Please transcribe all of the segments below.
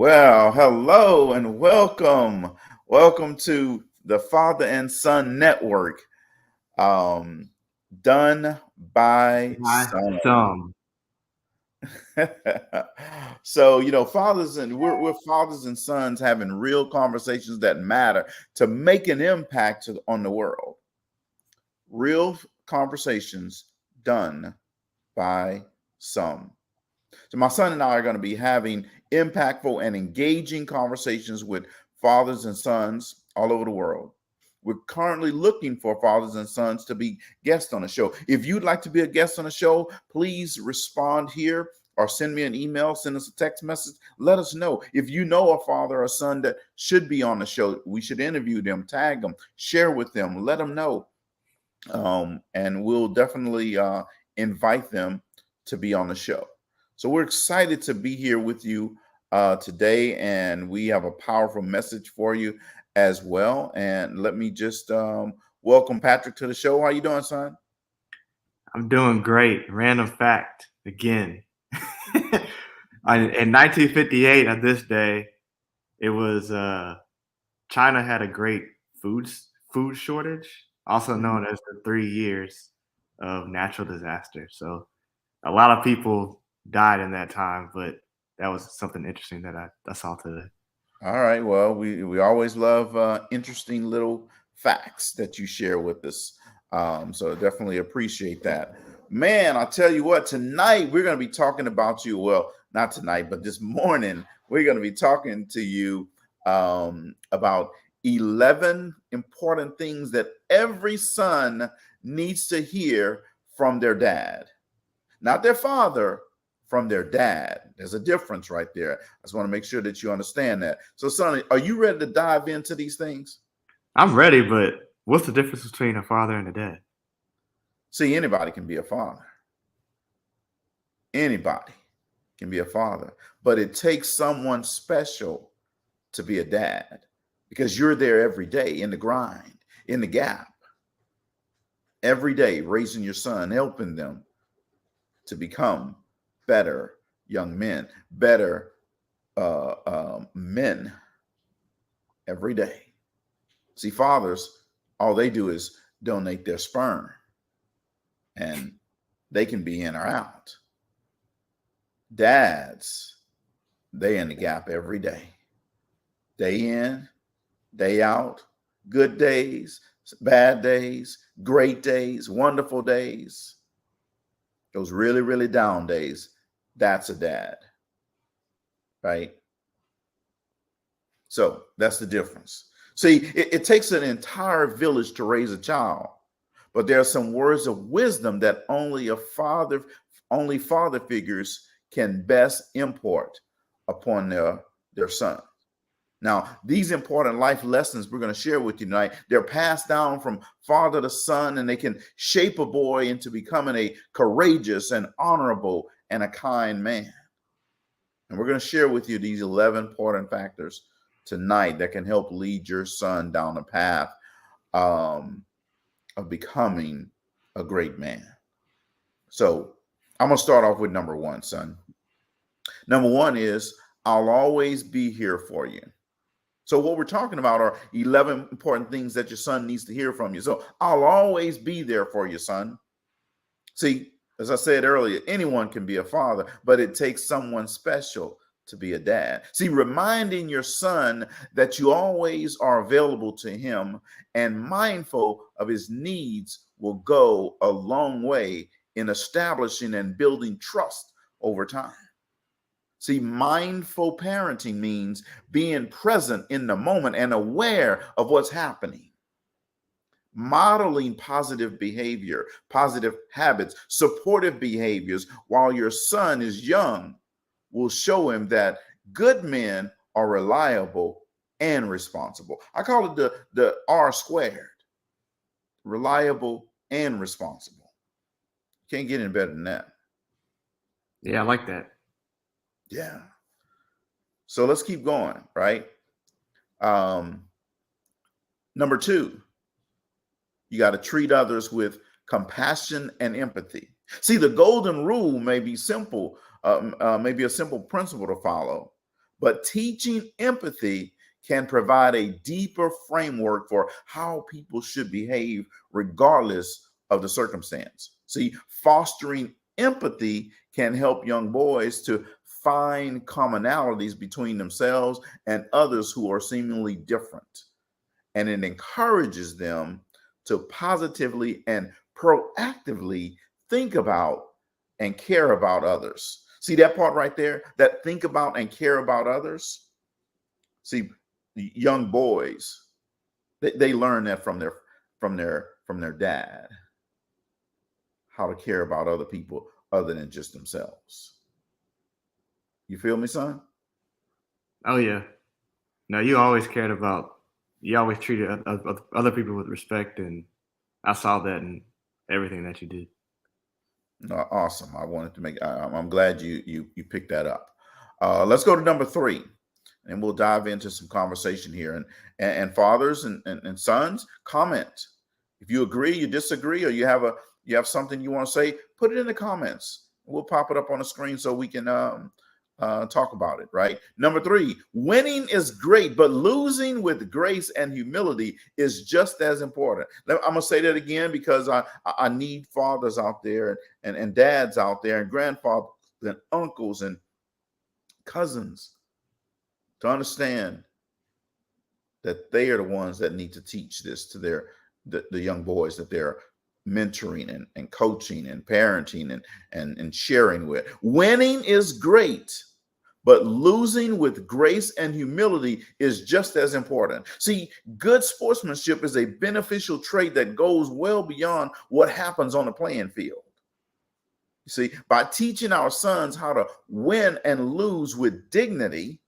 Well, hello and welcome. Welcome to the Father and Son Network, um, done by By Son. some. So, fathers and we're fathers and sons having real conversations that matter to make an impact on the world. Real conversations done by some. So my son and I are going to be having impactful and engaging conversations with fathers and sons all over the world. We're currently looking for fathers and sons to be guests on the show. If you'd like to be a guest on the show, please respond here or send me an email, send us a text message. Let us know. If you know a father or son that should be on the show, we should interview them, tag them, share with them, let them know. And we'll definitely invite them to be on the show. So we're excited to be here with you today, and we have a powerful message for you as well. And let me just welcome Patrick to the show. How you doing, son? I'm doing great. Random fact again. In 1958, at this day, it was China had a great food shortage, also Mhm. known as the 3 years of natural disaster. So a lot of people died in that time, but that was something interesting that I saw today. All right. Well, we always love interesting little facts that you share with us. So definitely appreciate that. Man, I'll tell you what, tonight we're going to be talking about you. Well, not tonight, but this morning we're going to be talking to you about 11 important things that every son needs to hear from their dad, not their father, from their dad. There's a difference right there. I just want to make sure that you understand that. So, Sonny, are you ready to dive into these things? I'm ready, but what's the difference between a father and a dad? See, anybody can be a father. Anybody can be a father, but it takes someone special to be a dad because you're there every day in the grind, in the gap, every day raising your son, helping them to become better young men, better men every day. See, fathers, all they do is donate their sperm and they can be in or out. Dads, they in the gap every day in, day out, good days, bad days, great days, wonderful days, those really, really down days. That's a dad, right? So that's the difference. See, it takes an entire village to raise a child, but there are some words of wisdom that only father figures can best import upon their son. Now, these important life lessons we're going to share with you tonight, they're passed down from father to son, and they can shape a boy into becoming a courageous and honorable and a kind man. And we're going to share with you these 11 important factors tonight that can help lead your son down the path um, of becoming a great man. So I'm going to start off with number one, son. Number one is I'll always be here for you. So what we're talking about are 11 important things that your son needs to hear from you. So I'll always be there for you, son. See, as I said earlier, anyone can be a father, but it takes someone special to be a dad. See, reminding your son that you always are available to him and mindful of his needs will go a long way in establishing and building trust over time. See, mindful parenting means being present in the moment and aware of what's happening, modeling positive behavior, positive habits, supportive behaviors while your son is young will show him that good men are reliable and responsible. I call it the R squared, reliable and responsible. Can't get any better than that. Yeah, I like that. Yeah. So let's keep going, right? Um, Number two, you got to treat others with compassion and empathy. See, the golden rule may be simple, maybe a simple principle to follow, But teaching empathy can provide a deeper framework for how people should behave regardless of the circumstance. See, fostering empathy can help young boys to find commonalities between themselves and others who are seemingly different. And it encourages them to positively and proactively think about and care about others. See that part right there? That think about and care about others. See, young boys, they learn that from their dad, how to care about other people other than just themselves. You feel me, son? Oh yeah. No, you always treated other people with respect, and I saw that in everything that you did. Awesome. I wanted to make. I'm glad you picked that up. Let's go to number 3, and we'll dive into some conversation here. And fathers and sons, comment if you agree, you disagree, or you have something you want to say. Put it in the comments. We'll pop it up on the screen so we can talk about it. Right. Number 3, winning is great, but losing with grace and humility is just as important. I'm gonna say that again because I need fathers out there and dads out there and grandfathers and uncles and cousins to understand that they are the ones that need to teach this to the young boys that they're mentoring and coaching and parenting and sharing with. Winning is great, but losing with grace and humility is just as important. See, good sportsmanship is a beneficial trait that goes well beyond what happens on the playing field. You see, by teaching our sons how to win and lose with dignity,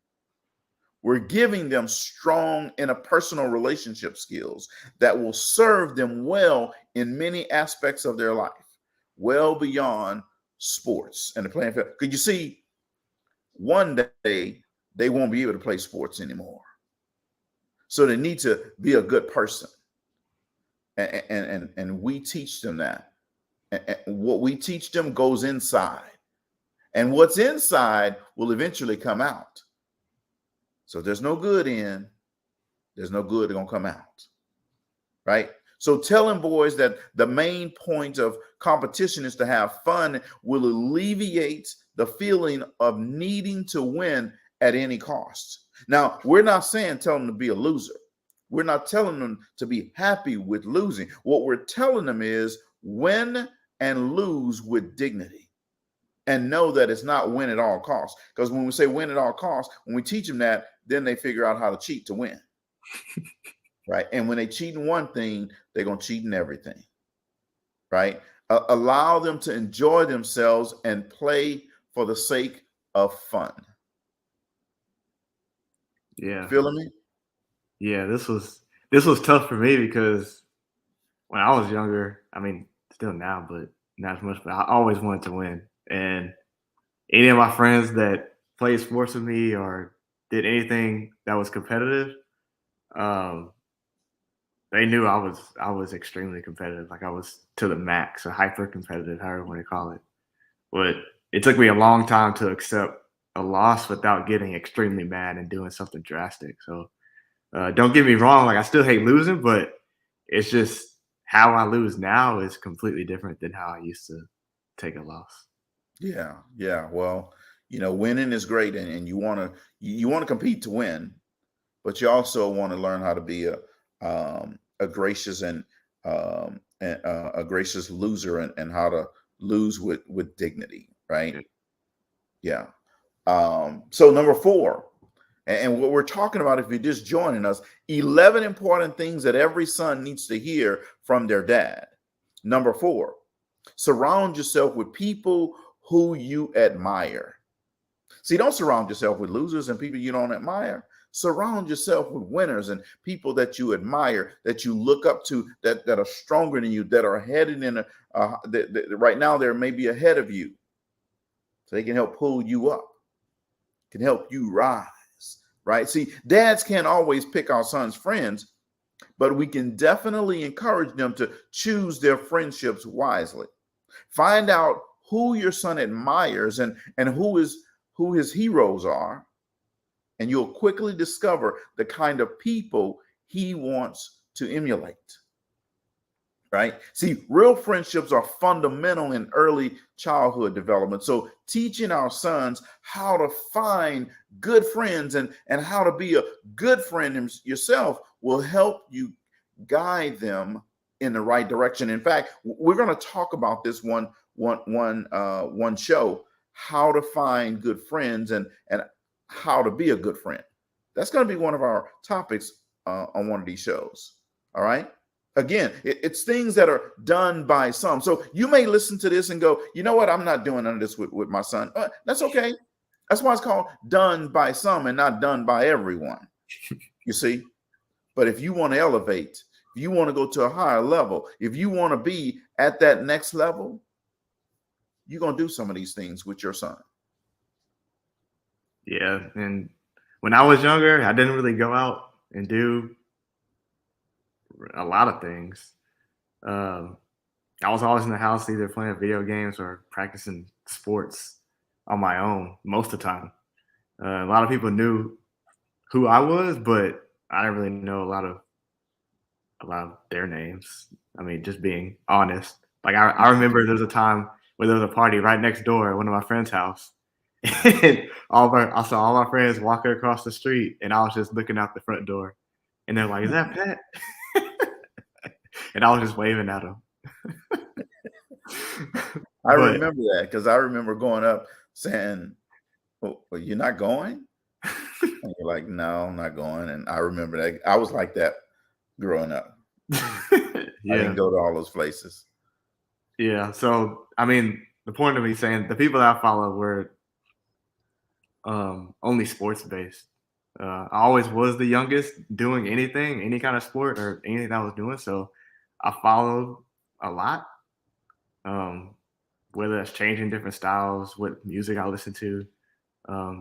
we're giving them strong interpersonal relationship skills that will serve them well in many aspects of their life, well beyond sports and the playing field. Could you see, one day they won't be able to play sports anymore. So they need to be a good person. And we teach them that. And what we teach them goes inside. And what's inside will eventually come out. So if there's no good in, there's no good going to come out. Right? So telling boys that the main point of competition is to have fun will alleviate the feeling of needing to win at any cost. Now, we're not saying tell them to be a loser. We're not telling them to be happy with losing. What we're telling them is win and lose with dignity. And know that it's not win at all costs. Because when we say win at all costs, when we teach them that, then they figure out how to cheat to win. Right? And when they cheat in one thing, they're going to cheat in everything. Right? Allow them to enjoy themselves and play for the sake of fun. Yeah. Feeling me? Yeah, this was tough for me because when I was younger, I mean, still now, but not as much, but I always wanted to win. And any of my friends that played sports with me or did anything that was competitive, they knew I was extremely competitive. Like I was to the max, or hyper competitive, however you want to call it. But it took me a long time to accept a loss without getting extremely mad and doing something drastic. So don't get me wrong, like I still hate losing, but it's just how I lose now is completely different than how I used to take a loss. Yeah. Well, winning is great, and you want to compete to win, but you also want to learn how to be a gracious and a gracious loser, and how to lose with dignity, right? Yeah. So number 4, and what we're talking about, if you're just joining us, 11 important things that every son needs to hear from their dad. Number 4, surround yourself with people who you admire. See, don't surround yourself with losers and people you don't admire. Surround yourself with winners and people that you admire, that you look up to, that are stronger than you, that are headed in right now they're maybe ahead of you. So they can help pull you up, can help you rise, right? See, dads can't always pick our sons' friends, but we can definitely encourage them to choose their friendships wisely. Find out who your son admires and who his heroes are, and you'll quickly discover the kind of people he wants to emulate. Right? See, real friendships are fundamental in early childhood development. So teaching our sons how to find good friends and how to be a good friend yourself will help you guide them in the right direction. In fact, we're going to talk about this one show, how to find good friends and how to be a good friend. That's going to be one of our topics on one of these shows. All right. Again, it's things that are done by some. So you may listen to this and go, you know what? I'm not doing none of this with my son. That's okay. That's why it's called done by some and not done by everyone. You see? But if you want to elevate, if you want to go to a higher level, if you want to be at that next level, you're going to do some of these things with your son. Yeah. And when I was younger, I didn't really go out and do a lot of things. I was always in the house either playing video games or practicing sports on my own most of the time. A lot of people knew who I was, but I didn't really know a lot of their names. I mean, just being honest. Like I remember there was a time where there was a party right next door at one of my friends' house. And I saw all my friends walking across the street, and I was just looking out the front door. And they're like, "Is that Pat?" And I was just waving at them. I remember that because I remember going up saying, well, you're not going? And you're like, no, I'm not going. And I remember that. I was like that growing up. I didn't go to all those places. Yeah. So, I mean, the point of me saying the people that I follow were only sports based. I always was the youngest doing anything, any kind of sport or anything I was doing. So I followed a lot. Whether that's changing different styles, what music I listen to,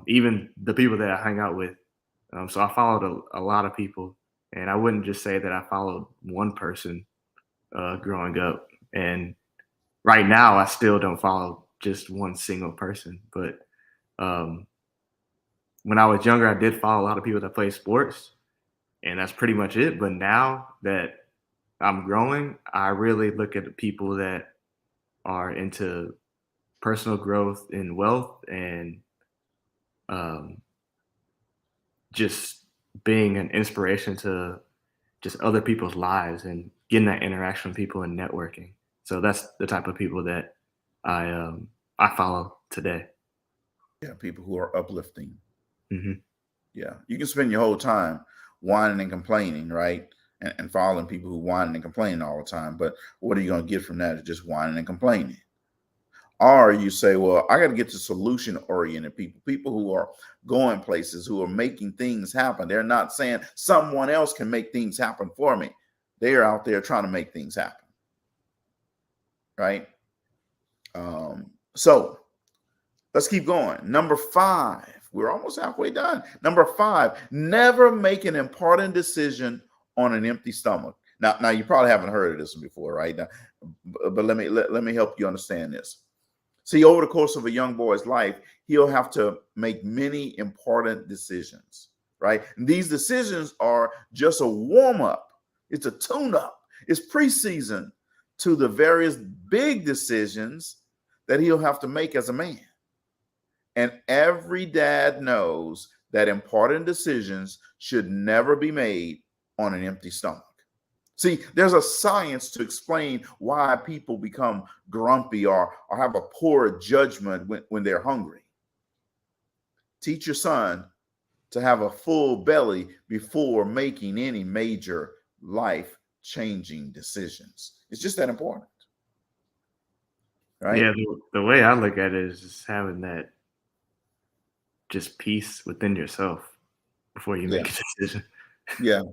even the people that I hang out with. So I followed a lot of people, and I wouldn't just say that I followed one person growing up. And right now, I still don't follow just one single person. But when I was younger, I did follow a lot of people that play sports, and that's pretty much it. But now that I'm growing, I really look at the people that are into personal growth and wealth and just being an inspiration to just other people's lives and getting that interaction with people and networking. So that's the type of people that I follow today. Yeah, people who are uplifting. Mm-hmm. Yeah, you can spend your whole time whining and complaining, right? And following people who whining and complaining all the time. But what are you going to get from that? Is just whining and complaining. Or you say, well, I got to get to solution-oriented people who are going places, who are making things happen. They're not saying someone else can make things happen for me. They are out there trying to make things happen, right? So let's keep going. Number 5. We're almost halfway done. Number 5, never make an important decision on an empty stomach. Now you probably haven't heard of this before, right? Now, but let me help you understand this. See, over the course of a young boy's life, he'll have to make many important decisions, right? And these decisions are just a warm-up. It's a tune-up. It's preseason to the various big decisions that he'll have to make as a man. And every dad knows that important decisions should never be made on an empty stomach. See, there's a science to explain why people become grumpy or have a poor judgment when they're hungry. Teach your son to have a full belly before making any major life-changing decisions. It's just that important. Right? Yeah, the way I look at it is just having that just peace within yourself before you make a decision. Yeah.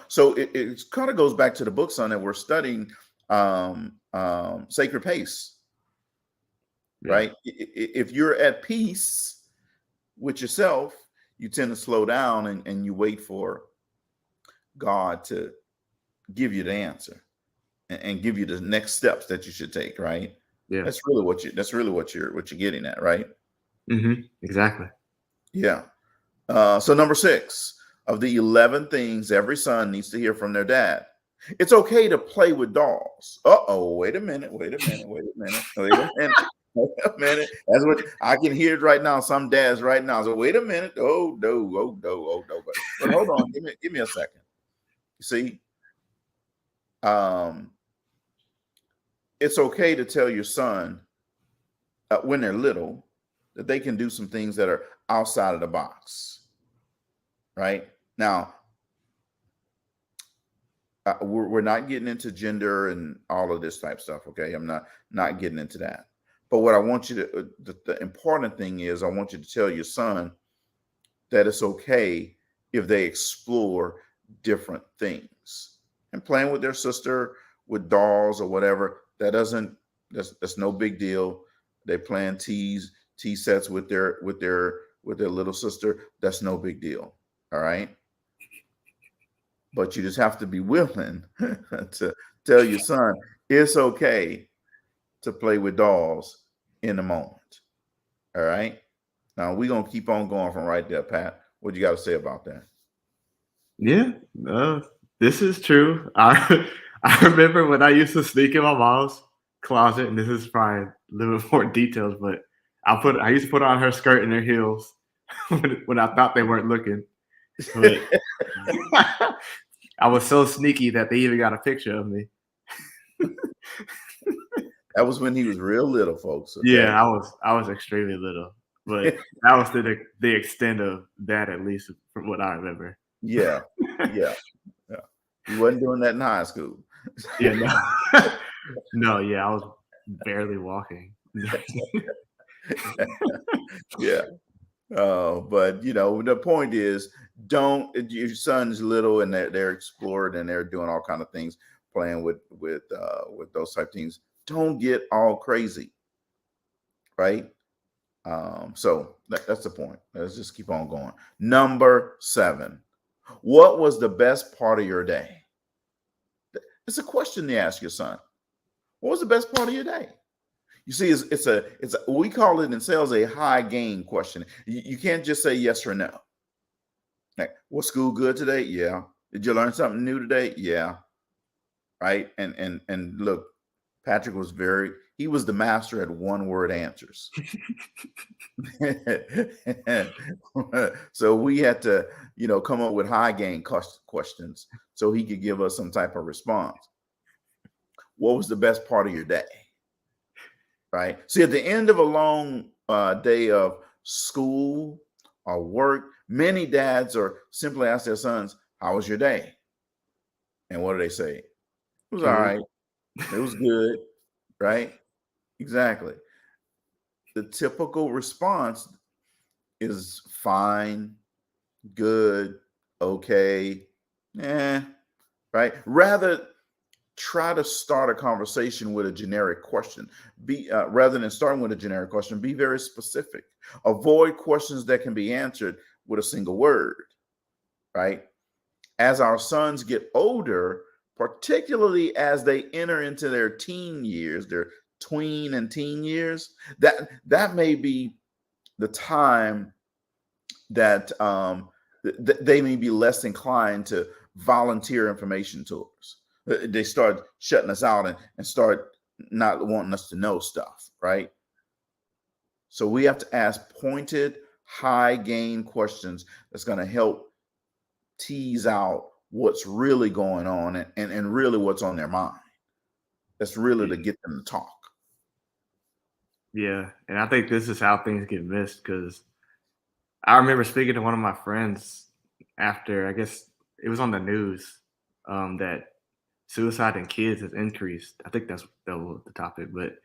So it kind of goes back to the book, son, that we're studying, Sacred Pace, right? If you're at peace with yourself, you tend to slow down and you wait for God to give you the answer and give you the next steps that you should take, right? Yeah. That's really what you're getting at, right? Mm-hmm. Exactly. Yeah. So number 6 of the 11 things every son needs to hear from their dad. It's okay to play with dolls. Uh-oh, wait a minute, wait a minute, wait a minute, wait a minute. Wait a minute. That's what I can hear it right now. Some dads right now. So wait a minute. Oh no, oh no, oh no. But hold on, give me a second. You see, um, it's okay to tell your son when they're little that they can do some things that are outside of the box. Right now, we're not getting into gender and all of this type stuff. Okay, I'm not getting into that. But what I want you to, the important thing is, I want you to tell your son that it's okay if they explore different things and playing with their sister with dolls or whatever. That's no big deal. They playing tea sets with their little sister. That's no big deal. All right. But you just have to be willing to tell your son it's okay to play with dolls in the moment. All right. Now we're gonna keep on going from right there, Pat. What you got to say about that? Yeah, this is true. I I remember when I used to sneak in my mom's closet, and this is probably a little bit more details, but I used to put on her skirt and her heels when I thought they weren't looking. But I was so sneaky that they even got a picture of me. That was when he was real little, folks. Okay. Yeah, I was extremely little, but that was the extent of that, at least from what I remember. Yeah. Yeah. Yeah. You wasn't doing that in high school. Yeah, no. No, yeah, I was barely walking. Yeah. But the point is, don't your son's little and they're exploring and they're doing all kind of things, playing with those type things. Don't get all crazy, right? So that's the point. Let's just keep on going. Number 7. What was the best part of your day? It's a question to ask your son. What was the best part of your day? You see, we call it in sales a high gain question. You can't just say yes or no. Like, was school good today? Yeah. Did you learn something new today? Yeah. Right. And look, Patrick he was the master at one word answers. So we had to, come up with high gain questions so he could give us some type of response. What was the best part of your day? Right. See, at the end of a long day of school or work, many dads are simply ask their sons, "How was your day?" And what do they say? It was all Good. right. It was good. Right. Exactly. The typical response is fine, good, okay, right? Rather, try to start a conversation with a generic question. Rather than starting with a generic question, be very specific. Avoid questions that can be answered with a single word, right? As our sons get older, particularly as they enter into their teen years, their tween and teen years, that may be the time that they may be less inclined to volunteer information to us. They start shutting us out and start not wanting us to know stuff, right? So we have to ask pointed, high gain questions that's going to help tease out what's really going on and really what's on their mind. That's really to get them to talk. Yeah, and I think this is how things get missed because I remember speaking to one of my friends after, I guess it was on the news, that suicide in kids has increased. I think that was the topic, but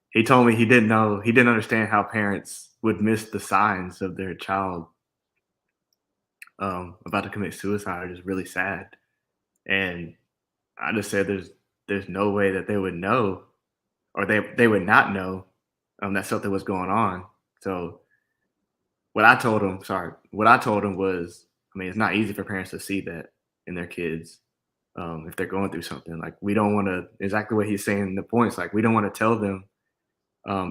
he told me he didn't understand how parents would miss the signs of their child about to commit suicide, is really sad. And I just said there's no way that they would know, or they would not know that something was going on. So what I told him was, I mean, it's not easy for parents to see that in their kids, if they're going through something. Like, we don't want to, exactly what he's saying in the points, like, we don't want to tell them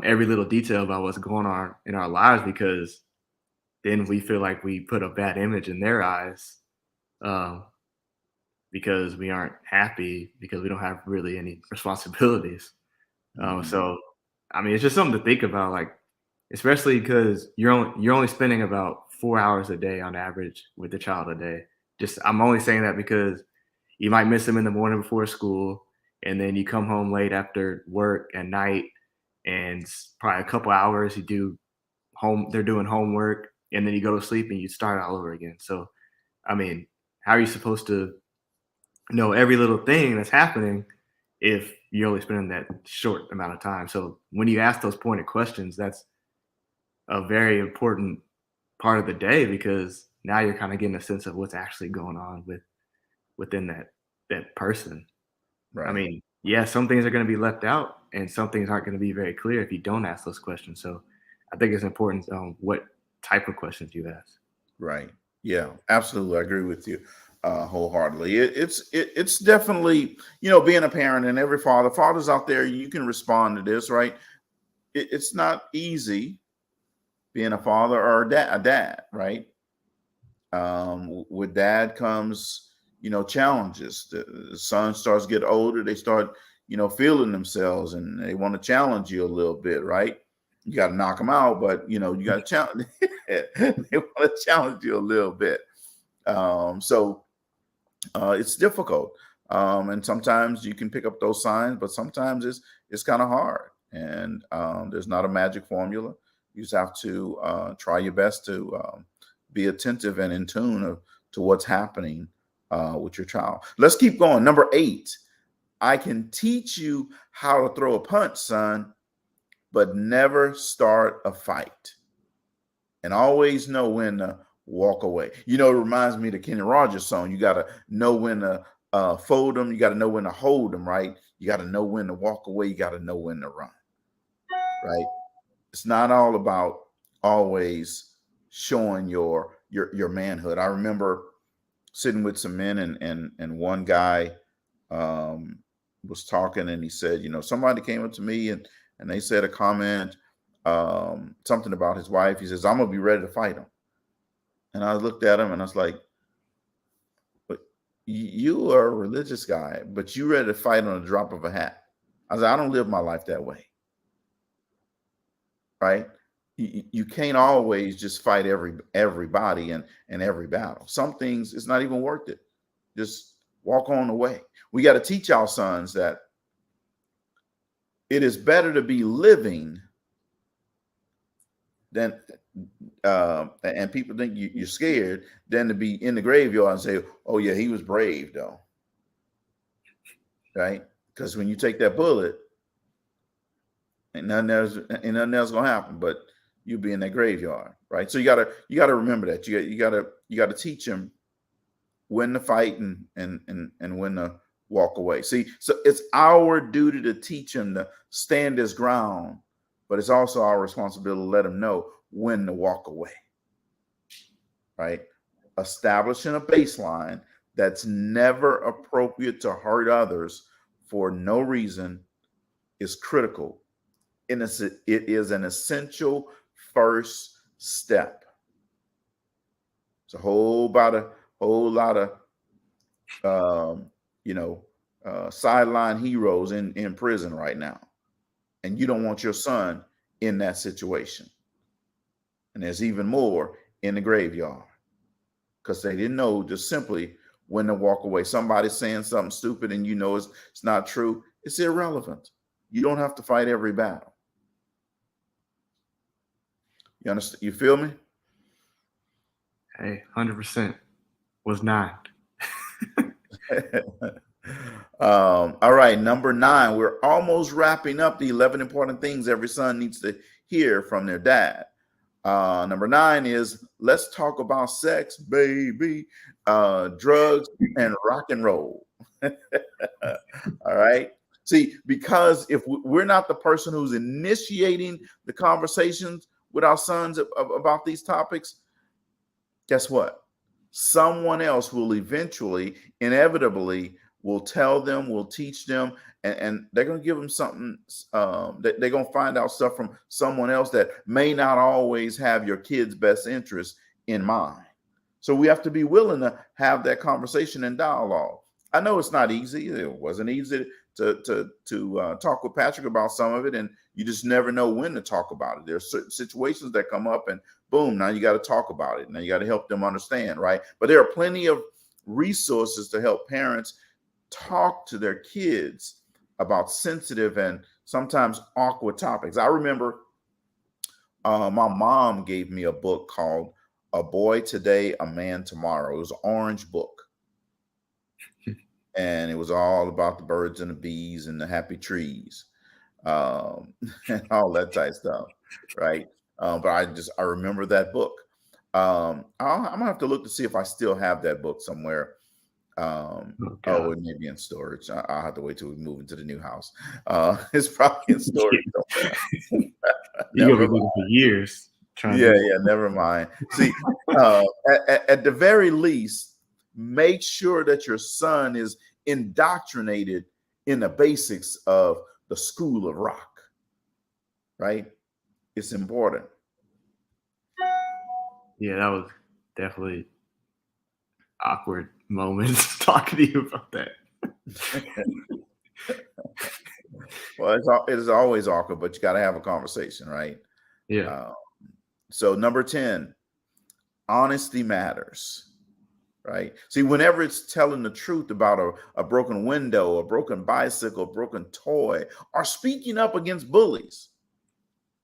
every little detail about what's going on in our lives, because then we feel like we put a bad image in their eyes, um, because we aren't happy because we don't have really any responsibilities. Mhm. So, I mean, it's just something to think about, like, especially because you're only spending about 4 hours a day on average with the child a day. Just I'm only saying that because you might miss them in the morning before school, and then you come home late after work at night, and probably a couple hours you do home. They're doing homework, and then you go to sleep and you start all over again. So, I mean, how are you supposed to know every little thing that's happening if you're only spending that short amount of time? So when you ask those pointed questions, that's a very important part of the day because now you're kind of getting a sense of what's actually going on within that person. I Right. mean, yeah, some things are going to be left out and some things aren't going to be very clear if you don't ask those questions. So I think it's important what type of questions you ask. Right. Yeah, absolutely. I agree with you wholeheartedly. It's definitely, being a parent, and every fathers out there, you can respond to this, right? It's not easy being a father or a dad, right? With dad comes, challenges. The son starts to get older. They start, feeling themselves, and they want to challenge you a little bit, right? You got to knock them out, but you got to challenge. They want to challenge you a little bit. So it's difficult, and sometimes you can pick up those signs, but sometimes it's kind of hard, and there's not a magic formula. You just have to try your best to be attentive and in tune to what's happening with your child. Let's keep going. Number 8, I can teach you how to throw a punch, son, but never start a fight, and always know when to walk away. It reminds me of the Kenny Rogers song. You got to know when to fold them. You got to know when to hold them, right? You got to know when to walk away. You got to know when to run, right? It's not all about always showing your manhood. I remember sitting with some men, and one guy um, was talking, and he said, somebody came up to me, and they said a comment, something about his wife. He says, I'm gonna be ready to fight him. And I looked at him and I was like, but you are a religious guy, but you ready to fight on a drop of a hat. I was like, I don't live my life that way, right? You can't always just fight everybody and every battle. Some things it's not even worth it. Just walk on the way. We got to teach our sons that it is better to be living than and people think you're scared than to be in the graveyard and say, oh yeah, he was brave though, right? Because when you take that bullet, ain't nothing else gonna happen, but you'll be in that graveyard, right? So you gotta remember that. You gotta teach him when to fight and when to walk away. See, so it's our duty to teach him to stand his ground, but it's also our responsibility to let him know when to walk away, right? Establishing a baseline that's never appropriate to hurt others for no reason is critical. And it is an essential first step. It's a whole lot of sideline heroes in prison right now, and you don't want your son in that situation. And there's even more in the graveyard because they didn't know just simply when to walk away. Somebody saying something stupid and it's not true. It's irrelevant. You don't have to fight every battle. You understand? You feel me? Hey, 100% was not. All right, number 9. We're almost wrapping up the 11 important things every son needs to hear from their dad. Number 9 is let's talk about sex, baby, drugs, and rock and roll. All right. See, because if we're not the person who's initiating the conversations with our sons about these topics, guess what? Someone else will inevitably We'll tell them, we'll teach them, and they're going to give them something. They're going to find out stuff from someone else that may not always have your kid's best interest in mind. So we have to be willing to have that conversation and dialogue. I know it's not easy. It wasn't easy to talk with Patrick about some of it, and you just never know when to talk about it. There's certain situations that come up, and boom, now you got to talk about it. Now you got to help them understand, right? But there are plenty of resources to help parents talk to their kids about sensitive and sometimes awkward topics. I remember my mom gave me a book called A Boy Today, A Man Tomorrow. It was an orange book. And it was all about the birds and the bees and the happy trees, and all that type of stuff, right? But I remember that book. I'm gonna have to look to see if I still have that book somewhere. It may be in storage. I'll have to wait till we move into the new house. It's probably in storage somewhere. You're gonna be looking for years. Yeah, never mind. See, at the very least, make sure that your son is indoctrinated in the basics of the School of Rock, right? It's important. Yeah, that was definitely awkward moments talking to you about that. Well, it is always awkward, but you got to have a conversation, right? Yeah. So number 10, honesty matters. Right. See, whenever it's telling the truth about a broken window, a broken bicycle, a broken toy, or speaking up against bullies,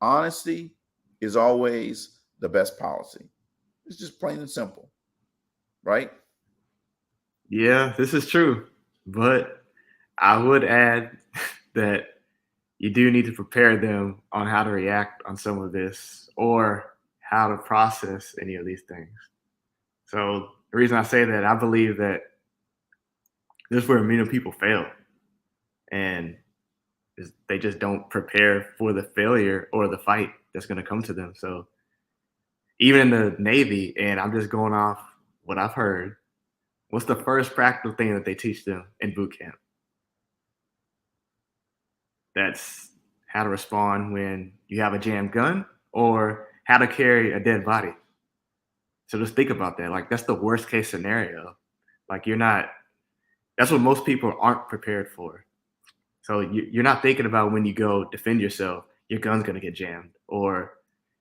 honesty is always the best policy. It's just plain and simple. Right. Yeah, this is true. But I would add that you do need to prepare them on how to react on some of this or how to process any of these things. So the reason I say that, I believe that this is where many people fail, and they just don't prepare for the failure or the fight that's going to come to them. So even in the Navy, and I'm just going off what I've heard, what's the first practical thing that they teach them in boot camp? That's how to respond when you have a jammed gun or how to carry a dead body. So just think about that. Like, that's the worst case scenario. Like, that's what most people aren't prepared for. So you're not thinking about when you go defend yourself, your gun's going to get jammed. Or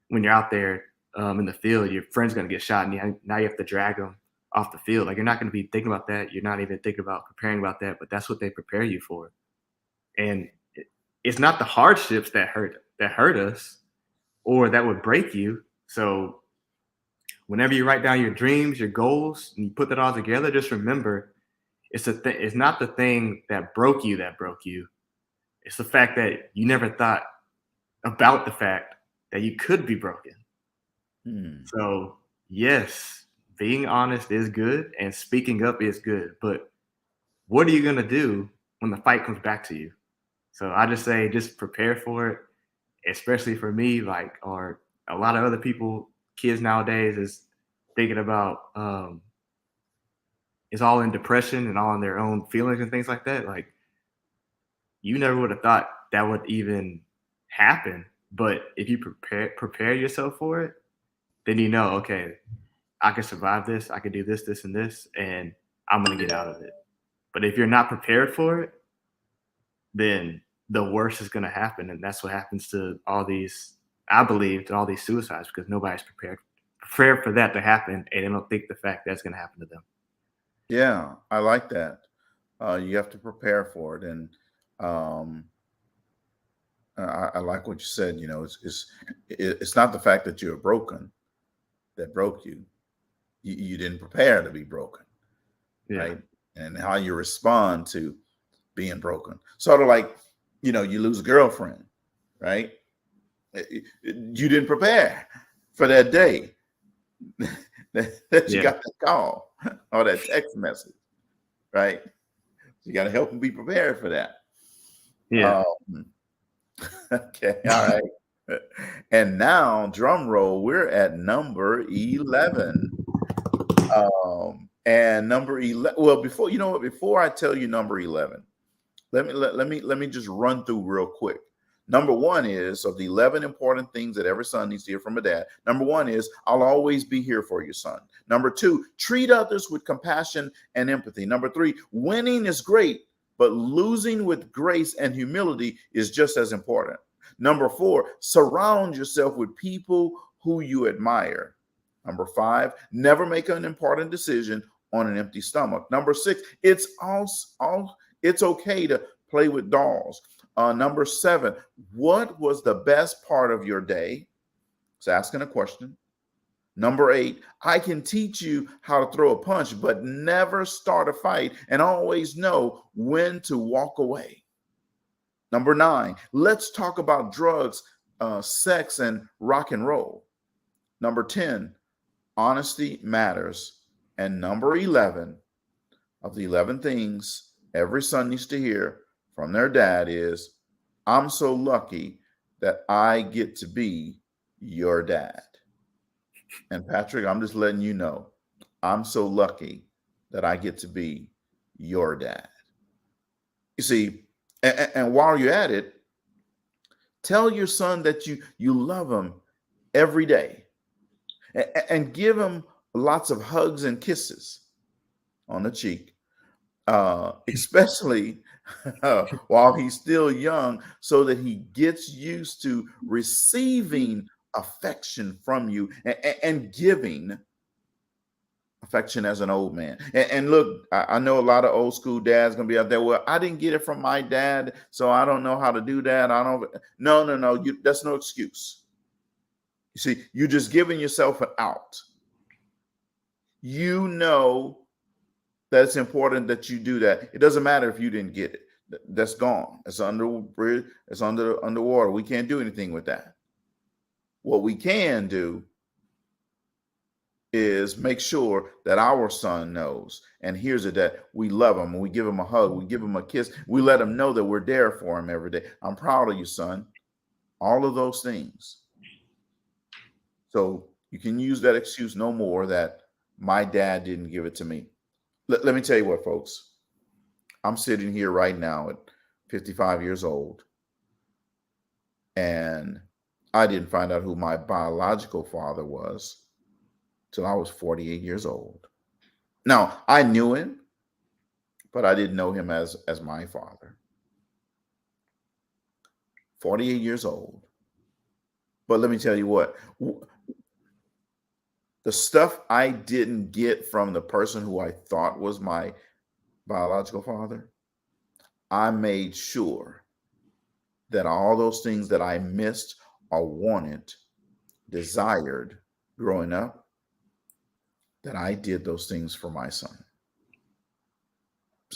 when you're out there in the field, your friend's going to get shot and now you have to drag them off the field. Like, you're not going to be thinking about that. You're not even thinking about preparing about that, but that's what they prepare you for. And it's not the hardships that hurt us or that would break you. So whenever you write down your dreams, your goals, and you put that all together, just remember it's not the thing that broke you. It's the fact that you never thought about the fact that you could be broken. So yes, being honest is good and speaking up is good, but what are you going to do when the fight comes back to you? So I just say, just prepare for it, especially for me, or a lot of other people, kids nowadays is thinking about, is all in depression and all in their own feelings and things like that. Like, you never would have thought that would even happen. But if you prepare yourself for it, then you know, okay, I can survive this. I can do this, this, and this, and I'm going to get out of it. But if you're not prepared for it, then the worst is going to happen. And that's what happens to all these, I believe, to all these suicides, because nobody's prepared for that to happen. And they don't think the fact that's going to happen to them. Yeah, I like that. You have to prepare for it. And I like what you said. You know, it's not the fact that you're broken that broke you. You didn't prepare to be broken, right? And how you respond to being broken. Sort of like, you lose a girlfriend, right? You didn't prepare for that day that you got that call or that text message, right? You got to help them be prepared for that. Yeah. Okay. All right. And now, drum roll, we're at number 11. And number 11, well, before you know what, before I tell you number 11, let me just run through real quick. Number one is, of the 11 important things that every son needs to hear from a dad. Number one is, I'll always be here for you, son. Number two, treat others with compassion and empathy. Number three, winning is great, but losing with grace and humility is just as important. Number four, surround yourself with people who you admire. Number five, never make an important decision on an empty stomach. Number six, it's okay to play with dolls. Number seven, what was the best part of your day? It's asking a question. Number eight, I can teach you how to throw a punch, but never start a fight, and always know when to walk away. Number nine, let's talk about drugs, sex, and rock and roll. Number 10, honesty matters. And number 11, of the 11 things every son needs to hear from their dad is, I'm so lucky that I get to be your dad. And Patrick, I'm just letting you know, I'm so lucky that I get to be your dad. You see, and while you're at it, tell your son that you love him every day, and give him lots of hugs and kisses on the cheek, especially while he's still young, so that he gets used to receiving affection from you and giving affection as an old man. And look, I know a lot of old school dads gonna be out there. Well, I didn't get it from my dad, so I don't know how to do that. I don't. No. That's no excuse. You see, you're just giving yourself an out. You know that it's important that you do that. It doesn't matter if you didn't get it. That's gone. It's under bridge. It's underwater. We can't do anything with that. What we can do is make sure that our son knows and hears it, that we love him, and we give him a hug, we give him a kiss, we let him know that we're there for him every day. I'm proud of you, son. All of those things. So you can use that excuse no more, that my dad didn't give it to me. Let me tell you what, folks. I'm sitting here right now at 55 years old, and I didn't find out who my biological father was till I was 48 years old. Now, I knew him, but I didn't know him as my father. 48 years old. But let me tell you what, the stuff I didn't get from the person who I thought was my biological father, I made sure that all those things that I missed or wanted, desired growing up, that I did those things for my son.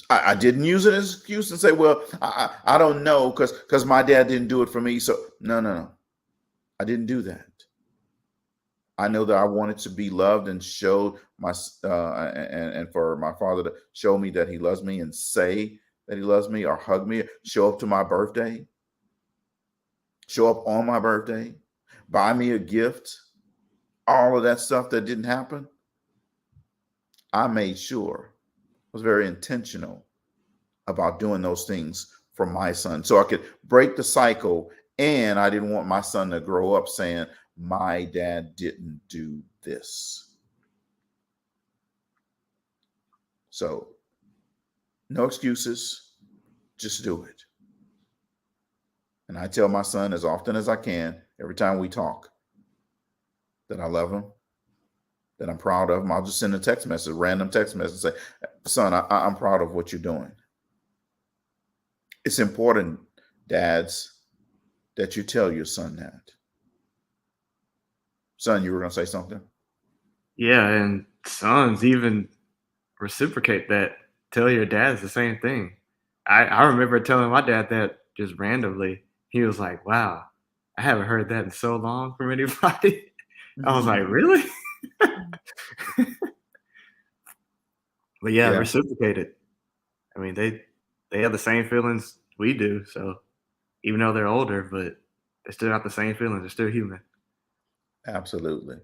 I didn't use it as an excuse and say, well, I don't know because my dad didn't do it for me. So no. I didn't do that. I know that I wanted to be loved and showed my and for my father to show me that he loves me and say that he loves me, or hug me, show up to my birthday, show up on my birthday, buy me a gift, all of that stuff that didn't happen. I made sure, I was very intentional about doing those things for my son so I could break the cycle. And I didn't want my son to grow up saying, my dad didn't do this. So no excuses, just do it. And I tell my son as often as I can, every time we talk, that I love him, that I'm proud of him. I'll just send a text message, random text message, and say, son, I'm proud of what you're doing. It's important, dads, that you tell your son that. Son, you were going to say something? Yeah, and sons even reciprocate that. Tell your dads the same thing. I remember telling my dad that just randomly. He was like, wow, I haven't heard that in so long from anybody. I was like, really? But yeah, reciprocate it. I mean, they have the same feelings we do. So even though they're older, but they still have the same feelings. They're still human. Absolutely.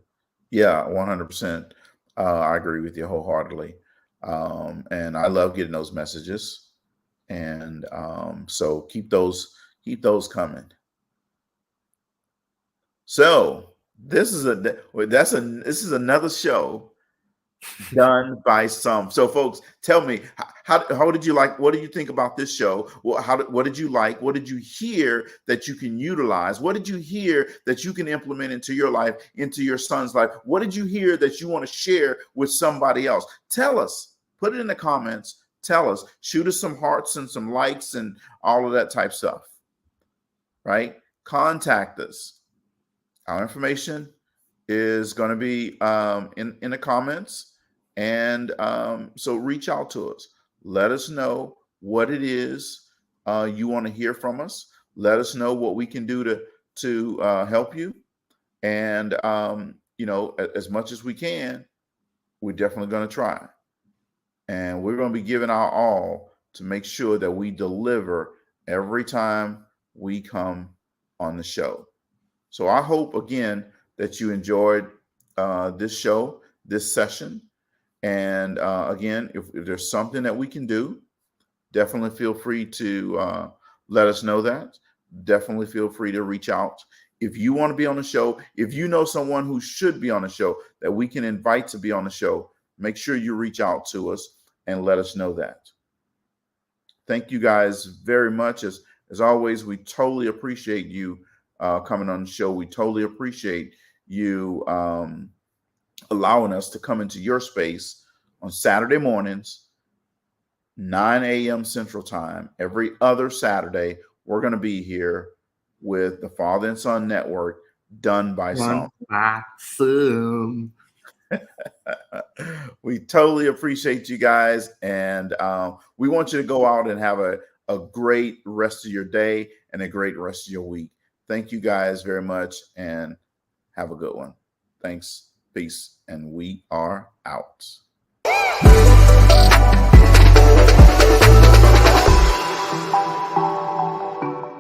Yeah, 100%. I agree with you wholeheartedly. And I love getting those messages. And so keep those coming. So this is another show done by some. So folks, tell me, how did you like, what did you think about this show? What did you like? What did you hear that you can utilize? What did you hear that you can implement into your life, into your son's life? What did you hear that you want to share with somebody else? Tell us, put it in the comments. Tell us, shoot us some hearts and some likes and all of that type stuff, right? Contact us. Our information is going to be in the comments. And so reach out to us. Let us know what it is you want to hear from us. Let us know what we can do to help you. And, as much as we can, we're definitely going to try. And we're going to be giving our all to make sure that we deliver every time we come on the show. So I hope, again, that you enjoyed this show, this session. And again, if there's something that we can do, definitely feel free to let us know that. Definitely feel free to reach out. If you want to be on the show, if you know someone who should be on the show that we can invite to be on the show, make sure you reach out to us and let us know that. Thank you guys very much. As always, we totally appreciate you coming on the show. We totally appreciate you allowing us to come into your space on Saturday mornings, 9 a.m. Central Time. Every other Saturday, we're going to be here with the Father and Son Network, done by some. We totally appreciate you guys, and we want you to go out and have a great rest of your day and a great rest of your week. Thank you guys very much, and have a good one. Thanks. Peace. And we are out.